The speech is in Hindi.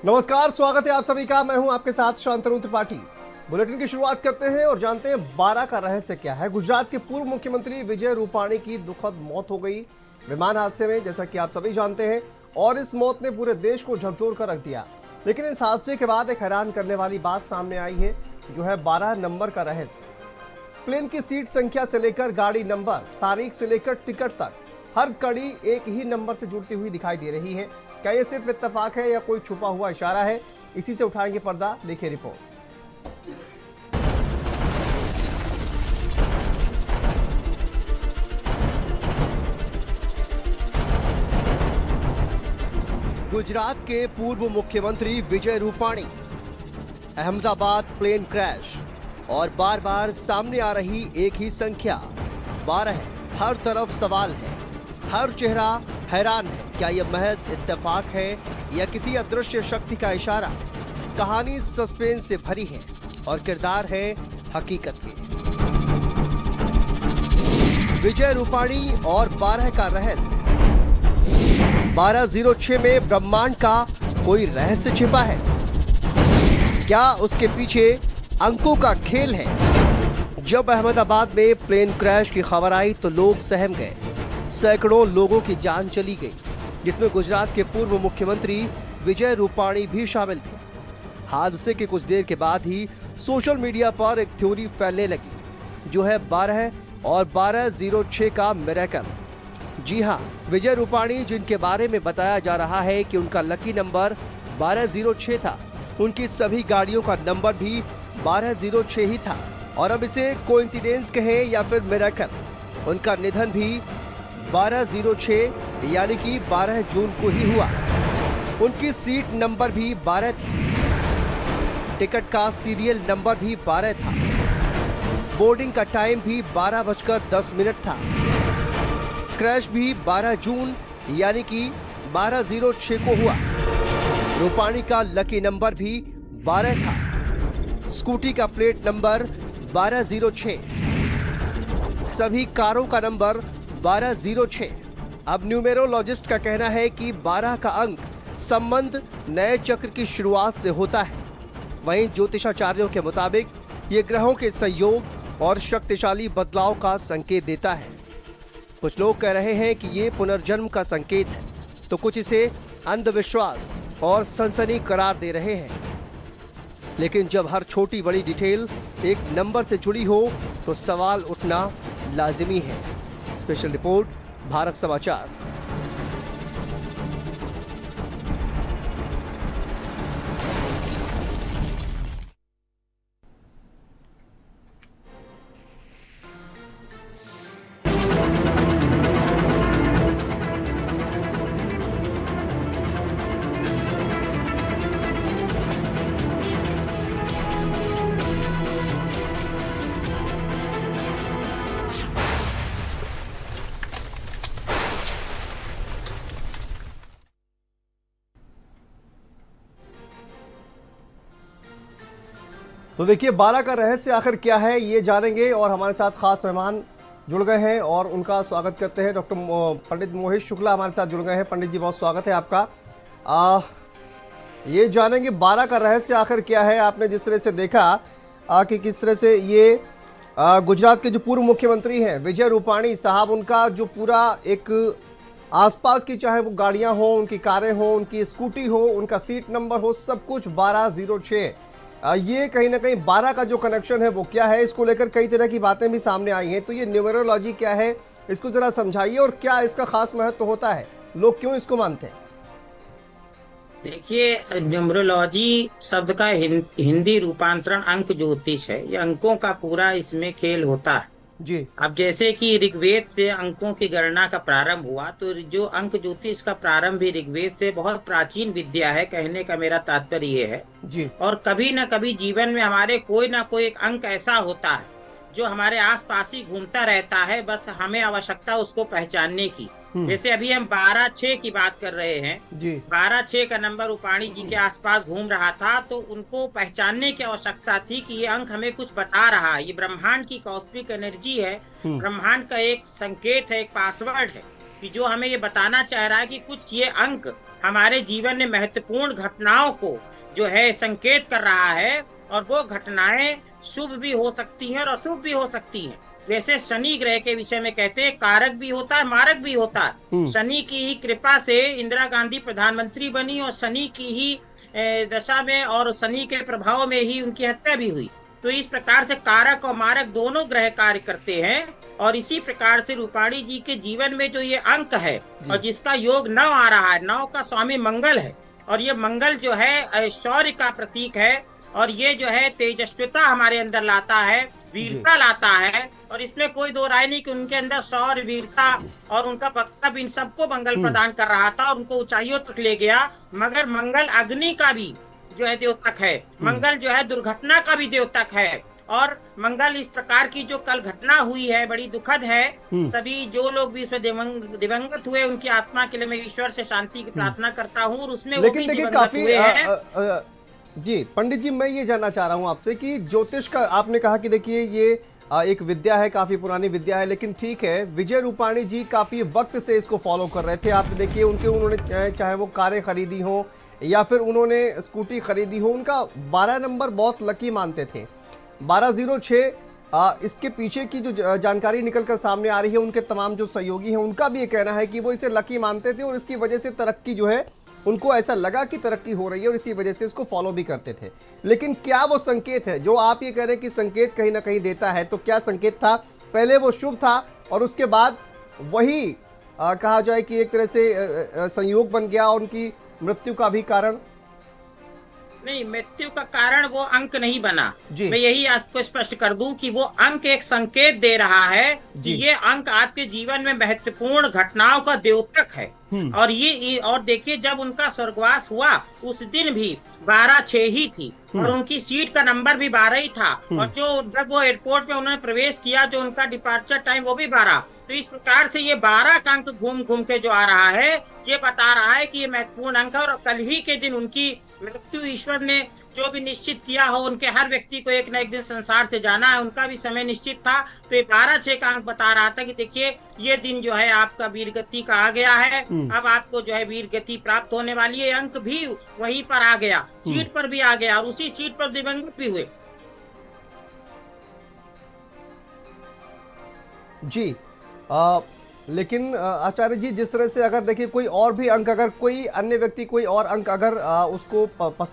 नमस्कार, स्वागत है आप सभी का। मैं हूं आपके साथ शांतनु त्रिपाठी। बुलेटिन की शुरुआत करते हैं और जानते हैं 12 का रहस्य क्या है। गुजरात के पूर्व मुख्यमंत्री विजय रूपाणी की दुखद मौत हो गई विमान हादसे में, जैसा कि आप सभी जानते हैं, और इस मौत ने पूरे देश को झकझोर कर रख दिया। लेकिन इस हादसे के बाद एक हैरान करने वाली बात सामने आई है, जो है 12 नंबर का रहस्य। प्लेन की सीट संख्या से लेकर गाड़ी नंबर, तारीख से लेकर टिकट तक, हर कड़ी एक ही नंबर से जुड़ती हुई दिखाई दे रही है। क्या ये सिर्फ इत्तेफाक है या कोई छुपा हुआ इशारा है? इसी से उठाएंगे पर्दा, देखिए रिपोर्ट। गुजरात के पूर्व मुख्यमंत्री विजय रूपाणी, अहमदाबाद प्लेन क्रैश, और बार बार सामने आ रही एक ही संख्या 12 है। हर तरफ सवाल है, हर चेहरा हैरान है। क्या यह महज इत्तेफाक है या किसी अदृश्य शक्ति का इशारा? कहानी सस्पेंस से भरी है और किरदार है हकीकत के। विजय रूपाणी और 12 का रहस्य। 1206 में ब्रह्मांड का कोई रहस्य छिपा है क्या? उसके पीछे अंकों का खेल है। जब अहमदाबाद में प्लेन क्रैश की खबर आई तो लोग सहम गए। सैकड़ों लोगों की जान चली गई, जिसमें गुजरात के पूर्व मुख्यमंत्री विजय रूपाणी भी शामिल थे। हादसे के कुछ देर के बाद ही सोशल मीडिया पर एक थ्योरी फैलने लगी, जो है 12 और 1206 का मिरेकल। जी हाँ, विजय रूपाणी, जिनके बारे में बताया जा रहा है कि उनका लकी नंबर 1206 था, उनकी सभी गाड़ियों का नंबर भी 1206 ही था। और अब इसे कोइंसिडेंस कहें या फिर मिरेकल, उनका निधन भी 1206 यानी कि 12 जून को ही हुआ। उनकी सीट नंबर भी 12 थी, टिकट का सीरियल नंबर भी 12 था, बोर्डिंग का टाइम भी 12:10 था। क्रैश भी 12 जून यानी कि 1206 को हुआ। रूपाणी का लकी नंबर भी 12 था, स्कूटी का प्लेट नंबर 1206, सभी कारों का नंबर 1206। अब न्यूमेरोलॉजिस्ट का कहना है कि 12 का अंक संबंध नए चक्र की शुरुआत से होता है। वहीं ज्योतिषाचार्यों के मुताबिक ये ग्रहों के संयोग और शक्तिशाली बदलाव का संकेत देता है। कुछ लोग कह रहे हैं कि ये पुनर्जन्म का संकेत है, तो कुछ इसे अंधविश्वास और सनसनी करार दे रहे हैं। लेकिन जब हर छोटी बड़ी डिटेल एक नंबर से जुड़ी हो तो सवाल उठना लाजिमी है। स्पेशल रिपोर्ट, भारत समाचार। तो देखिए 12 का रहस्य आखिर क्या है, ये जानेंगे। और हमारे साथ खास मेहमान जुड़ गए हैं और उनका स्वागत करते हैं। डॉक्टर पंडित मोहित शुक्ला हमारे साथ जुड़ गए हैं। पंडित जी, बहुत स्वागत है आपका। ये जानेंगे 12 का रहस्य आखिर क्या है। आपने जिस तरह से देखा कि किस तरह से ये गुजरात के जो पूर्व मुख्यमंत्री हैं विजय रूपाणी साहब, उनका जो पूरा एक आसपास की, चाहे वो गाड़ियां हो, उनकी कारें हो, उनकी स्कूटी हो, उनका सीट नंबर हो, सब कुछ 1206। ये कहीं ना कहीं 12 का जो कनेक्शन है वो क्या है, इसको लेकर कई तरह की बातें भी सामने आई हैं। तो ये न्यूमेरोलॉजी क्या है, इसको जरा समझाइए, और क्या इसका खास महत्व होता है, लोग क्यों इसको मानते हैं? देखिए, न्यूमरोलॉजी शब्द का हिंदी रूपांतरण अंक ज्योतिष है। ये अंकों का पूरा इसमें खेल होता है। जी अब जैसे कि ऋग्वेद से अंकों की गणना का प्रारंभ हुआ, तो जो अंक ज्योतिष का प्रारंभ भी ऋग्वेद से, बहुत प्राचीन विद्या है, कहने का मेरा तात्पर्य ये है। जी और कभी ना कभी जीवन में हमारे कोई ना कोई एक अंक ऐसा होता है जो हमारे आसपास ही घूमता रहता है, बस हमें आवश्यकता उसको पहचानने की। जैसे अभी हम 12/6 की बात कर रहे हैं। जी 12/6 का नंबर रूपाणी जी के आसपास घूम रहा था, तो उनको पहचानने की आवश्यकता थी कि ये अंक हमें कुछ बता रहा है। ये ब्रह्मांड की कॉस्मिक एनर्जी है, ब्रह्मांड का एक संकेत है, एक पासवर्ड है। कि जो हमें ये बताना चाह रहा है कि कुछ ये अंक हमारे जीवन में महत्वपूर्ण घटनाओं को जो है संकेत कर रहा है, और वो घटनाएं शुभ भी हो सकती हैं और अशुभ भी हो सकती हैं। वैसे शनि ग्रह के विषय में कहते हैं कारक भी होता है, मारक भी होता है। शनि की ही कृपा से इंदिरा गांधी प्रधानमंत्री बनी, और शनि की ही दशा में और शनि के प्रभाव में ही उनकी हत्या भी हुई। तो इस प्रकार से कारक और मारक दोनों ग्रह कार्य करते हैं, और इसी प्रकार से रूपाणी जी के जीवन में जो ये अंक है और जिसका योग 9 आ रहा है, 9 का स्वामी मंगल है, और ये मंगल जो है शौर्य का प्रतीक है, और ये जो है तेजस्विता हमारे अंदर लाता है, वीरता लाता है, और इसमें कोई दो राय नहीं कि उनके अंदर शौर्य, वीरता और उनका वक्तव्य इन सबको मंगल प्रदान कर रहा था और उनको ऊंचाइयों तक ले गया। मगर मंगल अग्नि का भी जो है द्योतक है, मंगल जो है दुर्घटना का भी द्योतक है, और मंगल इस प्रकार की जो कल घटना हुई है बड़ी दुखद है। सभी जो लोग भी इसमें दिवंगत हुए उनकी आत्मा के लिए मैं ईश्वर से शांति की प्रार्थना करता हूँ, और उसमें लेकिन देखिए काफी जी पंडित जी, मैं ये जानना चाह रहा हूँ आपसे कि ज्योतिष का आपने कहा कि देखिए ये एक विद्या है, काफी पुरानी विद्या है, लेकिन ठीक है विजय रूपाणी जी काफी वक्त से इसको फॉलो कर रहे थे। आप देखिए उन्होंने चाहे वो कारें खरीदी हो या फिर उन्होंने स्कूटी खरीदी हो, उनका 12 नंबर बहुत लकी मानते थे। 1206 इसके पीछे की जो जानकारी निकलकर सामने आ रही है, उनके तमाम जो सहयोगी हैं उनका भी ये कहना है कि वो इसे लकी मानते थे और इसकी वजह से तरक्की जो है उनको ऐसा लगा कि तरक्की हो रही है और इसी वजह से इसको फॉलो भी करते थे। लेकिन क्या वो संकेत है जो आप ये कह रहे हैं कि संकेत कहीं ना कहीं देता है, तो क्या संकेत था? पहले वो शुभ था और उसके बाद वही कहा जाए कि एक तरह से संयोग बन गया और उनकी मृत्यु का भी कारण? नहीं, मृत्यु का कारण वो अंक नहीं बना। मैं यही आपको स्पष्ट कर दूं कि वो अंक एक संकेत दे रहा है कि ये अंक आपके जीवन में महत्वपूर्ण घटनाओं का द्योतक है। और देखिए जब उनका स्वर्गवास हुआ उस दिन भी 12/6 ही थी और उनकी सीट का नंबर भी 12 ही था, और जो जब वो एयरपोर्ट में उन्होंने प्रवेश किया जो उनका डिपार्चर टाइम वो भी 12। तो इस प्रकार से ये 12 का अंक घूम घूम के जो आ रहा है ये बता रहा है कि ये महत्वपूर्ण अंक है, और कल ही के दिन उनकी मृत्यु ईश्वर ने जो भी निश्चित किया हो, उनके हर व्यक्ति को एक न एक दिन संसार से जाना है, उनका भी समय निश्चित था। तो ये 12/6 का अंक बता रहा था कि देखिए ये दिन जो है आपका वीर गति का आ गया है, अब आपको जो है वीर गति प्राप्त होने वाली है। अंक भी वहीं पर आ गया, सीट पर भी आ गया, और उसी सीट पर दिवंगत भी हुए। जी लेकिन आचार्य जी जिस तरह से अगर देखिए कोई और भी अंक, अगर कोई अन्य व्यक्ति कोई और अंक अगर उसको पसंद